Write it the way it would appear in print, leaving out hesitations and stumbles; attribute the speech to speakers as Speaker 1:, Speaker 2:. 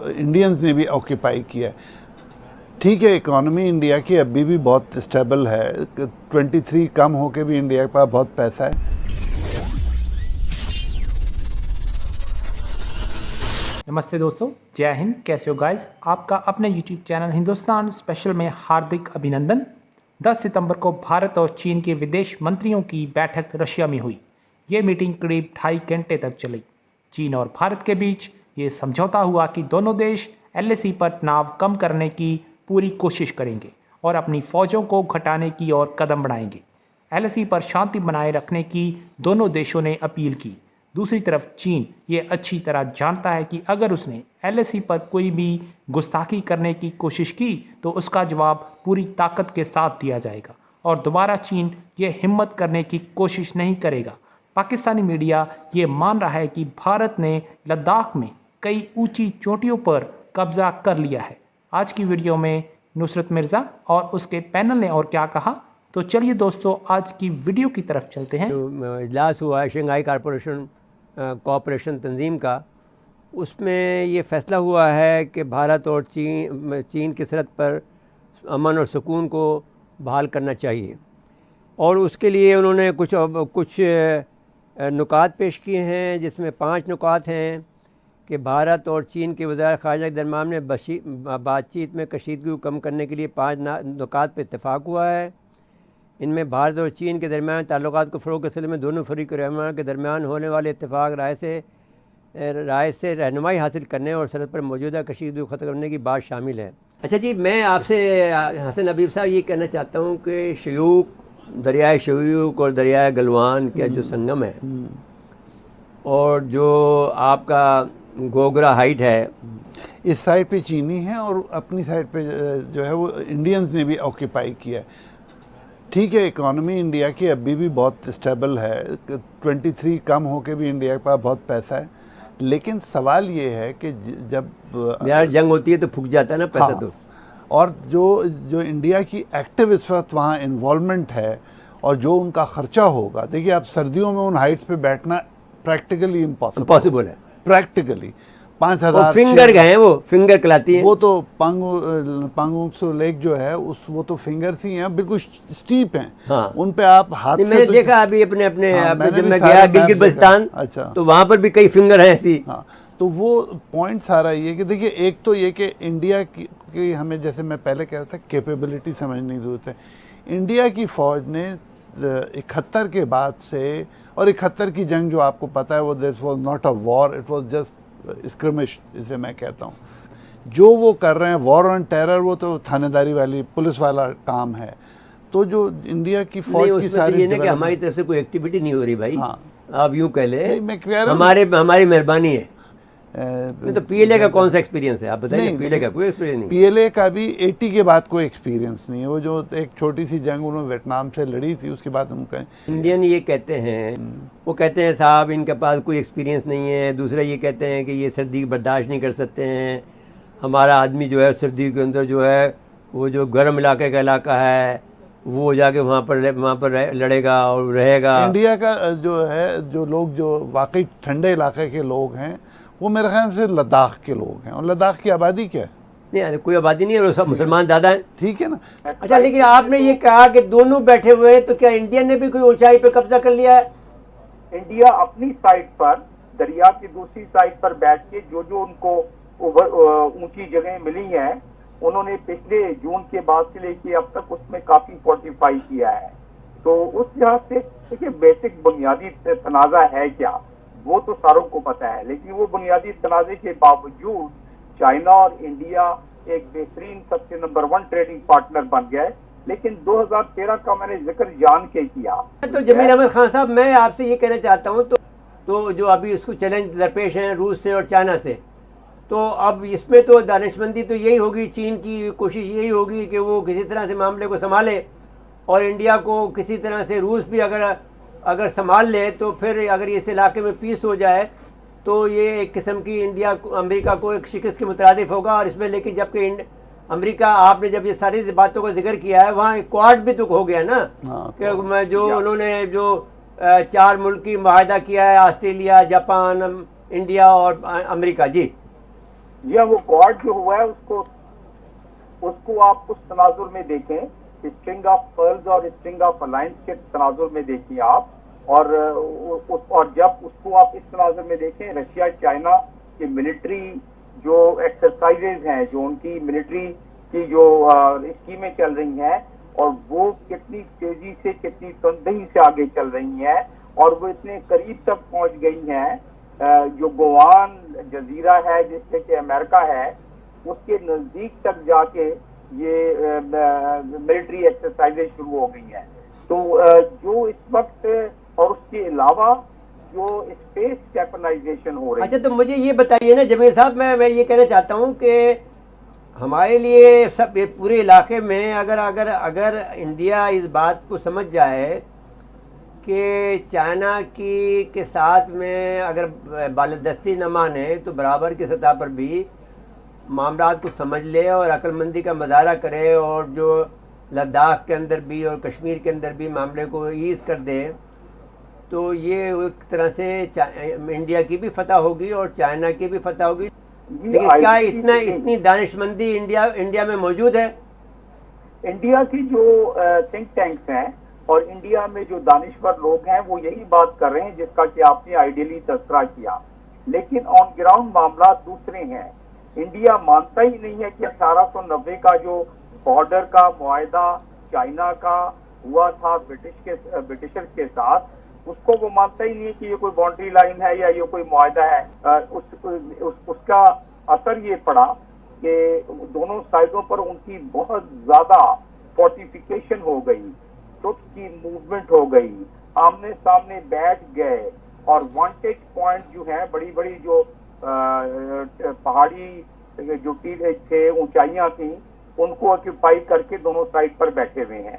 Speaker 1: Indians ने भी occupy किया है। ठीक है, इकोनॉमी इंडिया की अभी भी बहुत स्टेबल है, 23 कम होके भी इंडिया के पास बहुत पैसा है।
Speaker 2: नमस्ते दोस्तों, जय हिंद। कैसे हो गाइस? आपका अपने YouTube चैनल हिंदुस्तान स्पेशल में हार्दिक अभिनंदन। 10 सितंबर को भारत और चीन के विदेश मंत्रियों की बैठक रशिया में हुई। ये मीटिंग करीब 2.5 घंटे तक चली। चीन और भारत के बीच ये समझौता हुआ कि दोनों देश LAC पर तनाव कम करने की पूरी कोशिश करेंगे और अपनी फौजों को घटाने की ओर कदम बढ़ाएंगे। LAC पर शांति बनाए रखने की दोनों देशों ने अपील की। दूसरी तरफ चीन ये अच्छी तरह जानता है कि अगर उसने LAC पर कोई भी गुस्ताखी करने की कोशिश की तो उसका जवाब पूरी ताकत के साथ दिया जाएगा और दोबारा चीन ये हिम्मत करने की कोशिश नहीं करेगा। पाकिस्तानी मीडिया ये मान रहा है कि भारत ने लद्दाख में कई ऊंची चोटियों पर कब्जा कर लिया है। आज की वीडियो में नुसरत मिर्ज़ा और उसके पैनल ने और क्या कहा, तो चलिए दोस्तों आज की वीडियो की तरफ चलते हैं।
Speaker 3: जो इजलास हुआ है शंघाई कोऑपरेशन तंजीम का, उसमें ये फ़ैसला हुआ है कि भारत और चीन की सरहद पर अमन और सुकून को बहाल करना चाहिए और उसके लिए उन्होंने कुछ नुकात पेश किए हैं, जिसमें 5 नुकात हैं कि भारत और चीन के वज़ार ख़ारिजा के दरमियान में बातचीत में कशीदगी को कम करने के लिए 5 नुकात पर इत्तेफाक हुआ है। इनमें भारत और चीन के दरमियान ताल्लुकात को फ़रोग़ के सिलसिले में दोनों फरीक़ रहनुमा के दरमियान होने वाले इत्तेफाक राय से रहनुमाई हासिल करने और सरहद पर मौजूदा कशीदगी को ख़त्म करने की बात शामिल है। अच्छा जी, मैं आपसे हसन हबीब साहब ये कहना चाहता हूँ कि दरियाए शयूक और दरियाए गलवान का जो संगम है और जो आपका गोगरा हाइट है,
Speaker 1: इस साइड पे चीनी है और अपनी साइड पे जो है वो इंडियंस ने भी ऑक्यूपाई किया है। ठीक है, इकोनॉमी इंडिया की अभी भी बहुत स्टेबल है, 23 कम होके भी इंडिया के पास बहुत पैसा है। लेकिन सवाल ये है कि जब
Speaker 3: यार जंग होती है तो फूक जाता है ना पैसा। हाँ, तो और
Speaker 1: जो इंडिया की एक्टिव इस वक्त वहाँ इन्वॉल्वमेंट है और जो उनका खर्चा होगा, देखिए आप सर्दियों में उन हाइट्स पे बैठना प्रैक्टिकली इम्पॉसिबल है। प्रैक्टिकली 5000
Speaker 3: फिंगर गए, वो फिंगर कहलाती है।
Speaker 1: वो तो पांगोंग लेक जो है वो तो फिंगर्स ही हैं, बिल्कुल स्टीप हैं। हाँ, उन पे आप हाथ से
Speaker 3: मैंने देखा अभी अपने जब मैं गया गिलगित बल्तिस्तान, अच्छा, तो वहाँ पर भी कई फिंगर हैं ऐसी।
Speaker 1: हाँ, तो वो पॉइंट सारा ये कि देखिए, एक तो ये कि इंडिया की हमें, जैसे मैं पहले कह रहा था, कैपेबिलिटी समझने की जरूरत है। इंडिया की फ़ौज ने 71 के बाद से, और 71 की जंग जो आपको पता है वो this was not a war, it was just skirmish, जिसे मैं कहता हूँ। जो वो कर रहे हैं वॉर ऑन टेरर, वो तो थानेदारी वाली पुलिस वाला काम है। तो जो इंडिया की फौज की सारी
Speaker 3: कि हमारी तरफ से कोई एक्टिविटी नहीं हो रही भाई। हाँ, आप यूँ कह ले, हमारी मेहरबानी है। तो PLA का कौन सा एक्सपीरियंस है आप बताइए? PLA का कोई एक्सपीरियंस नहीं।
Speaker 1: PLA का भी 80 के बाद कोई एक्सपीरियंस नहीं है। वो जो एक छोटी सी जंग उन्होंने वियतनाम से लड़ी थी, उसके बाद उनका
Speaker 3: इंडियन ये कहते हैं, वो कहते हैं साहब इनके पास कोई एक्सपीरियंस नहीं है। दूसरा ये कहते हैं कि ये सर्दी बर्दाश्त नहीं कर सकते हैं। हमारा आदमी जो है सर्दी के अंदर जो है वो जो गर्म इलाके का इलाका है वो जाके वहाँ पर लड़ेगा और रहेगा।
Speaker 1: इंडिया का जो है, जो लोग जो वाकई ठंडे इलाके के लोग हैं, वो मेरे ख्याल से लद्दाख के लोग हैं। और लद्दाख की आबादी क्या है?
Speaker 3: नहीं, कोई आबादी नहीं है, वो सब मुसलमान ज़्यादा हैं।
Speaker 1: ठीक है ना।
Speaker 3: अच्छा, लेकिन आपने ये कहा कि दोनों बैठे हुए हैं, तो क्या इंडिया ने भी कोई ऊंचाई पे कब्जा कर लिया है?
Speaker 4: इंडिया अपनी साइड पर, दरिया की दूसरी साइड पर बैठ के जो उनको ऊंची जगह मिली हैं, उन्होंने पिछले जून के बाद से लेके अब तक उसमें काफी फोर्टिफाई किया है। तो उस लिहाज से देखिए, बेसिक बुनियादी तनाज़ा है क्या, वो तो सारों को पता है। लेकिन वो बुनियादी तनाज़े के बावजूद चाइना और इंडिया एक बेहतरीन सबसे नंबर 1 ट्रेडिंग पार्टनर बन गए। लेकिन 2013 का मैंने जिक्र जान के किया।
Speaker 3: तो जमील अहमद खान साहब, मैं आपसे ये कहना चाहता हूँ, तो जो अभी इसको चैलेंज दरपेश हैं रूस से और चाइना से, तो अब इसमें तो दानिशमंदी तो यही होगी, चीन की कोशिश यही होगी कि वो किसी तरह से मामले को संभाले और इंडिया को किसी तरह से, रूस भी अगर संभाल ले तो फिर अगर इस इलाके में पीस हो जाए तो ये एक किस्म की अमेरिका को एक शिकस्त के मुतरादिफ होगा। और इसमें लेकिन जबकि अमेरिका, आपने जब ये सारी बातों का जिक्र किया है, वहाँ क्वाड भी तो हो गया ना। कि जो उन्होंने जो 4 मुल्की मुआहदा किया है, ऑस्ट्रेलिया, जापान, इंडिया और अमेरिका। जी
Speaker 4: यह वो कॉर्ड जो हुआ है उसको आप उस तनाजुर में देखें, स्ट्रिंग ऑफ पर्ल्स और स्ट्रिंग ऑफ अलायंस के तनाजुर में देखिए आप, और जब उसको आप इस तनाजुर में देखें, रशिया चाइना की मिलिट्री जो एक्सरसाइजेज हैं, जो उनकी मिलिट्री की जो स्कीमें चल रही हैं, और वो कितनी तेजी से, कितनी तंदही से आगे चल रही हैं, और वो इतने करीब तक पहुंच गई हैं, जो गोवान जजीरा है जिससे कि अमेरिका है, उसके नजदीक तक जाके ये मिलिट्री एक्सरसाइजेज शुरू हो गई हैं। तो जो इस वक्त, और उसके अलावा जो स्पेस वेपनाइजेशन हो रही है।
Speaker 3: अच्छा, तो मुझे ये बताइए ना जमीर साहब, मैं ये कहना चाहता हूँ कि हमारे लिए सब पूरे इलाके में अगर इंडिया इस बात को समझ जाए कि चाइना की के साथ में अगर बालदस्ती न माने तो बराबर की सतह पर भी मामला को समझ ले और अक्लमंदी का मुजाहरा करे, और जो लद्दाख के अंदर भी और कश्मीर के अंदर भी मामले को ईज़ कर दे, तो ये एक तरह से इंडिया की भी फतह होगी और चाइना की भी फतह होगी। लेकिन क्या इतनी दानिशमंदी इंडिया में मौजूद है?
Speaker 4: इंडिया की जो थिंक टैंक्स हैं और इंडिया में जो दानिश्वर लोग हैं वो यही बात कर रहे हैं जिसका कि आपने आइडियली तस्करा किया, लेकिन ऑन ग्राउंड मामला दूसरे हैं। इंडिया मानता ही नहीं है कि 1890 का जो बॉर्डर का मुआहदा चाइना का हुआ था ब्रिटिशर्स के साथ, उसको वो मानता ही नहीं है कि ये कोई बाउंड्री लाइन है या ये कोई मुआहदा है। उसका असर ये पड़ा कि दोनों साइडों पर उनकी बहुत ज्यादा फोर्टिफिकेशन हो गई, ट्रुप्स की मूवमेंट हो गई, आमने सामने बैठ गए, और वांटेज पॉइंट जो है, बड़ी बड़ी जो पहाड़ी जो थे, ऊंचाइयां थी, उनको ऑक्यूपाई करके दोनों साइड पर बैठे हुए हैं।